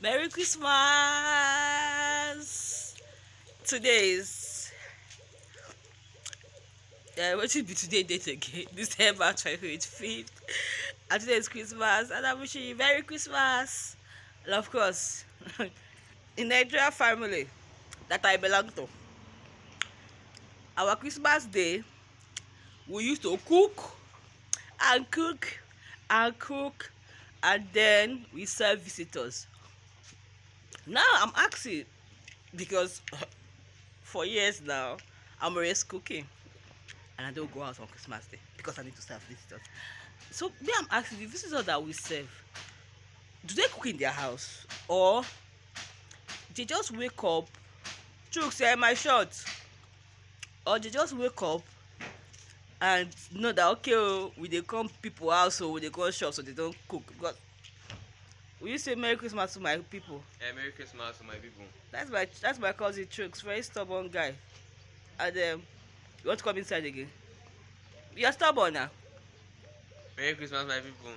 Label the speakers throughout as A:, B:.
A: Merry Christmas! Today is what should be today date again? December 25th. And today is Christmas, and I'm wishing you Merry Christmas. And of course, in the Nigerian family that I belong to, our Christmas day, we used to cook and cook and cook, and then we serve visitors. Now I'm asking, because for years now I'm always cooking and I don't go out on Christmas Day because I need to serve visitors. So me, I'm asking, the visitors that we serve, do they cook in their house, or they just wake up, chooks here my short, or they just wake up and know that okay, oh, we they come people house, so we they go shop, so they don't cook? Because will you say Merry Christmas to my people?
B: Yeah, Merry Christmas to my people.
A: That's my cousin Chooks, very stubborn guy. And you want to come inside again? You're stubborn now.
B: Merry Christmas, my people.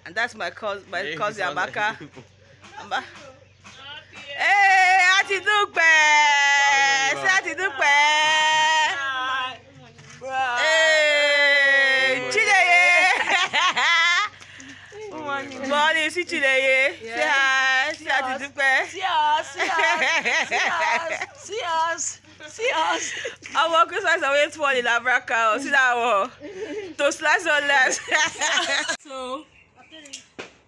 A: And that's my cousin Abraka. Hey, Ati Dupe! Say Ati Dupe! Hey, Chideye! Morning, see Chideye. Say hi. Say Ati Dupe. See us. Our Christmas away for the abraka. See that one. To slice or less. So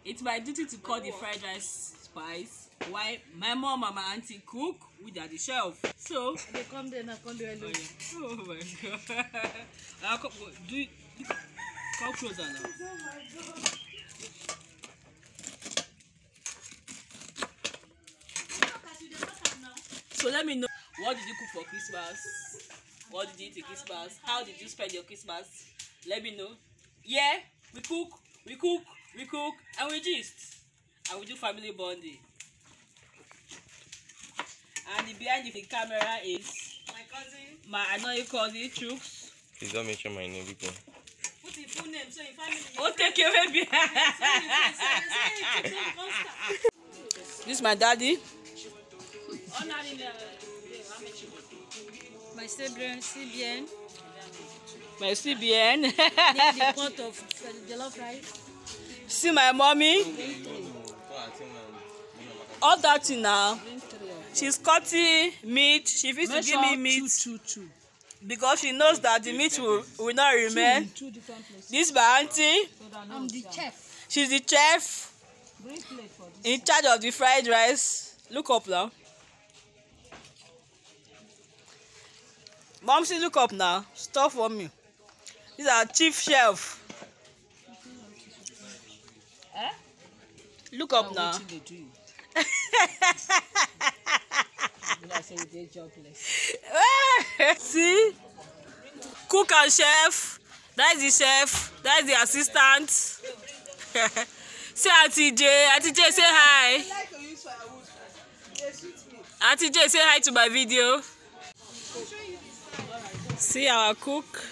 A: it's my duty to cut the fried rice spice while my mom and my auntie cook with at the shelf. So
C: they come there now, come there alone.
A: Oh my god. I'll come closer now.
C: Oh my god.
A: So let me know, what did you cook for Christmas? What did you eat for Christmas? How did you spend your Christmas? Let me know. Yeah, we cook, and we gist. And we do family bonding. And behind the camera is my cousin, I know you call it Chooks.
B: Please don't mention my name, people.
C: Put the full name so in family.
A: Oh, take your baby. This is my daddy.
C: My CBN.
A: My CBN.
C: The pot of jollof rice.
A: See my mommy. All that thing now. She's cutting meat. She needs to give me meat. Because she knows that the meat will not remain. This is my auntie.
C: I'm the chef.
A: She's the chef. In charge of the fried rice. Look up now. Mom, see, look up now. Stop for me. This is our chief chef. Look up now. See? Cook and chef. That is the chef. That is the assistant. Say Auntie J. Auntie J, say hi. Auntie J, say hi to my video. See our cook.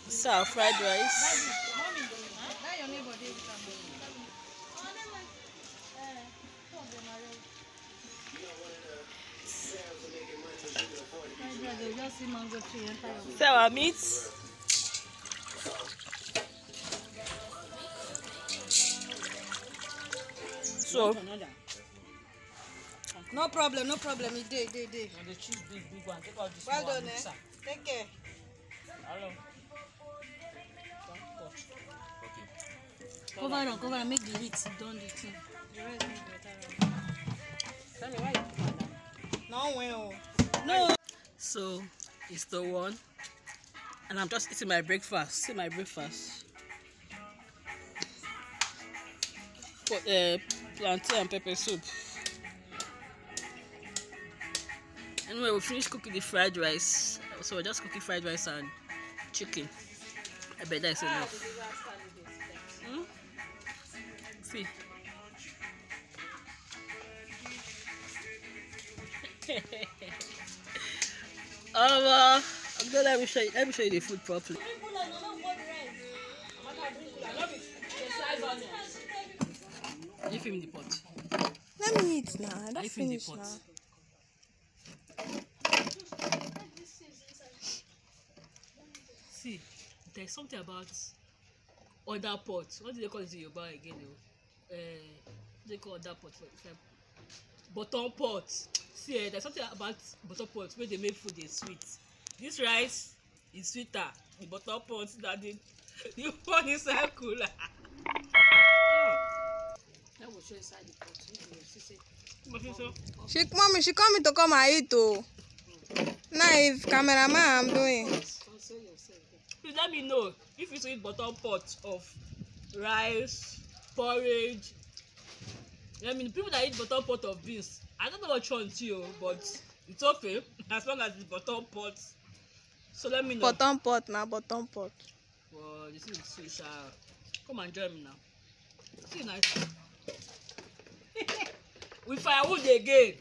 A: This is our fried rice. See our meat. So
C: No problem. It day.
A: And the cheese big one. Take out this
C: well
A: one.
C: done, eh? Take care.
A: Hello.
C: Okay. Cover and make the heat done the thing. The rest make better. Tell me why you put that? No, well. No.
A: So it's the one. And I'm just eating my breakfast. See my breakfast. Plantain and pepper soup. Anyway, we finished cooking the fried rice. So we're just cooking fried rice and chicken. I bet that's enough. See. Let me show you the food properly. You film the pot.
C: Let me eat now. I don't
A: You film the
C: finish
A: pot.
C: now.
A: See, there's something about other pots. What do they call it in Yoruba again? They call other pot for example. Bottom pot. See, there's something about bottom pot where they make food is sweet. This rice is sweeter. The bottom pot that the pot inside cooler. I will show inside the pot. What is so?
C: Mommy, she called me to come and eat too. Now if cameraman I'm doing.
A: Please let me know if you eat bottom pot of rice, porridge. I mean, people that eat bottom pot of beans, I don't know what you want to, but it's okay as long as it's bottom pot. So let me know.
C: Bottom pot now, bottom pot.
A: Well, this is sweet. Come and join me now. See, nice. With firewood again.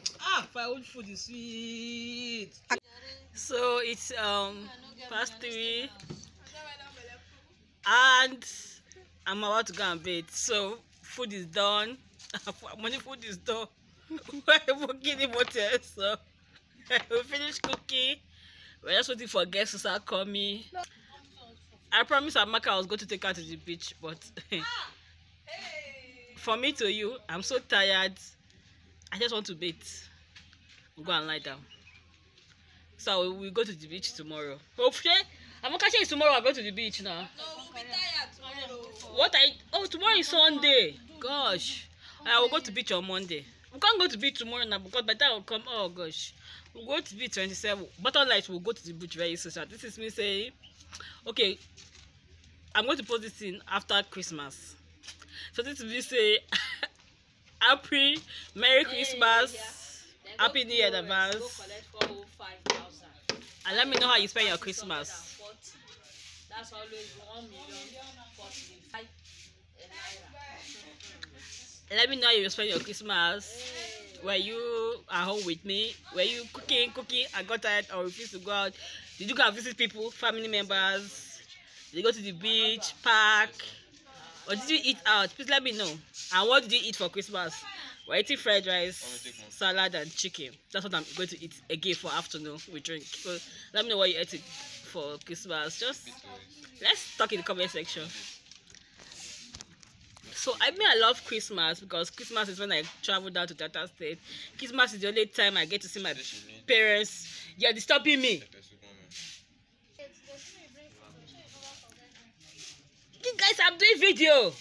A: Firewood food is sweet. So it's past 3, and I'm about to go and bathe. So food is done. Money food is done. We're cooking in motel, so we finished cooking. We're just waiting for guests to start coming. I promised Amaka I was going to take her to the beach, but from me to you, I'm so tired. I just want to bathe. Go and lie down. So we'll go to the beach tomorrow. Hopefully, Amaka says tomorrow I'll go to the beach now.
C: No, we'll be tired tomorrow.
A: What tomorrow is Sunday. Gosh. I will go to beach on Monday. We can't go to beach tomorrow now because by the time I will come, oh gosh. We'll go to beach 27. Bottom light will go to the beach very soon. This is me saying, okay, I'm going to post this in after Christmas. So this is me say happy Merry Christmas, Happy New Year in advance. And let me know how you spend your Christmas.
C: That's always 1,045,000.
A: Let me know how you spend your Christmas. Were you at home with me? Were you cooking? I got tired or refused to go out? Did you go and visit people, family members? Did you go to the beach, park? Or did you eat out? Please let me know. And what did you eat for Christmas? We're eating fried rice, salad, and chicken. That's what I'm going to eat again for afternoon with drink. So let me know what you ate for Christmas. Just let's talk in the comment section. So I love Christmas because Christmas is when I travel down to Delta State. Christmas is the only time I get to see my parents. You're disturbing me. You guys, I'm doing video.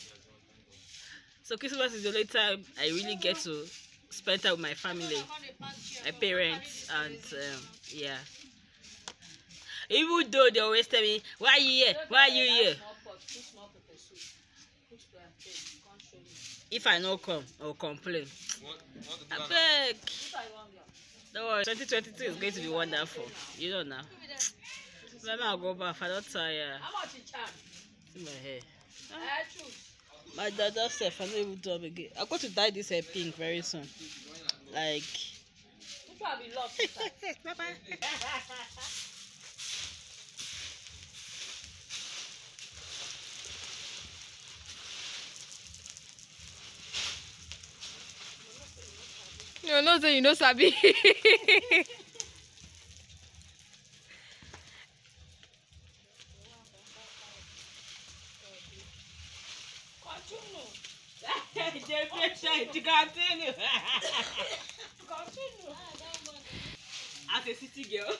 A: So Christmas is the only time I really get to spend time with my family, my parents, and yeah. Even though they always tell me, why are you here? Why are you here? If I no come, I'll complain. I beg. Don't worry, 2022 is going to be wonderful. You know now. Let me go back. I don't tire. See my hair. My dada self, I don't even do it again. I'm going to dye this hair pink very soon. Like. Bye-bye.
C: You know, so you know, Sabi.
A: Continue. As a city girl.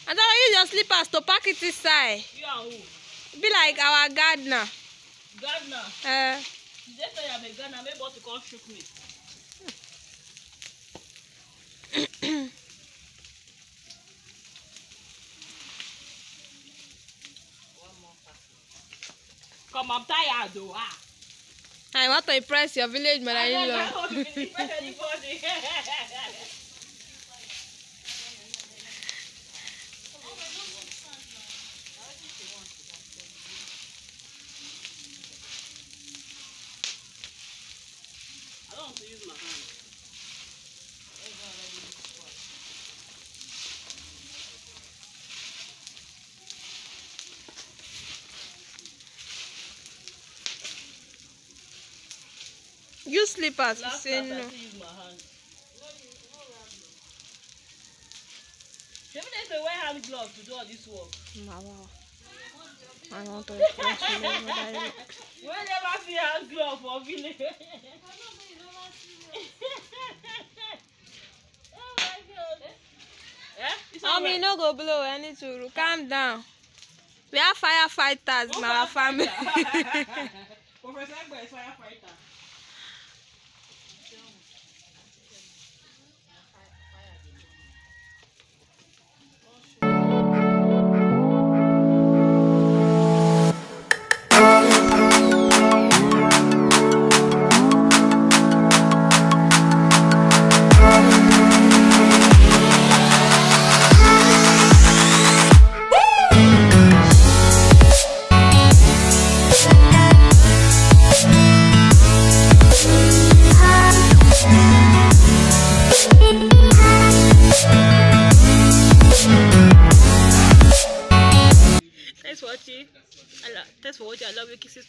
C: And then I use your slippers to pack it inside.
A: You and who?
C: Be like our gardener.
A: Gardener? Did they say I'm a gardener? Maybe what to come shoot me. Come, I'm tired though.
C: I want to impress your village mother-in-law.
A: I don't want to impress anybody. I don't want to use my hand.
C: Use slippers.
A: Last
C: Say
A: class, I
C: no.
A: still use my hand. Maybe they say wear hand gloves to do all this work.
C: Wow. I want to express you.
A: We never see hand glove for village. Oh my God. It's all
C: Mommy,
A: right.
C: no go blow anything. Calm down. We are firefighters in our family.
A: Professor Egboh is firefighter. Thanks for watching. I love you. Kisses.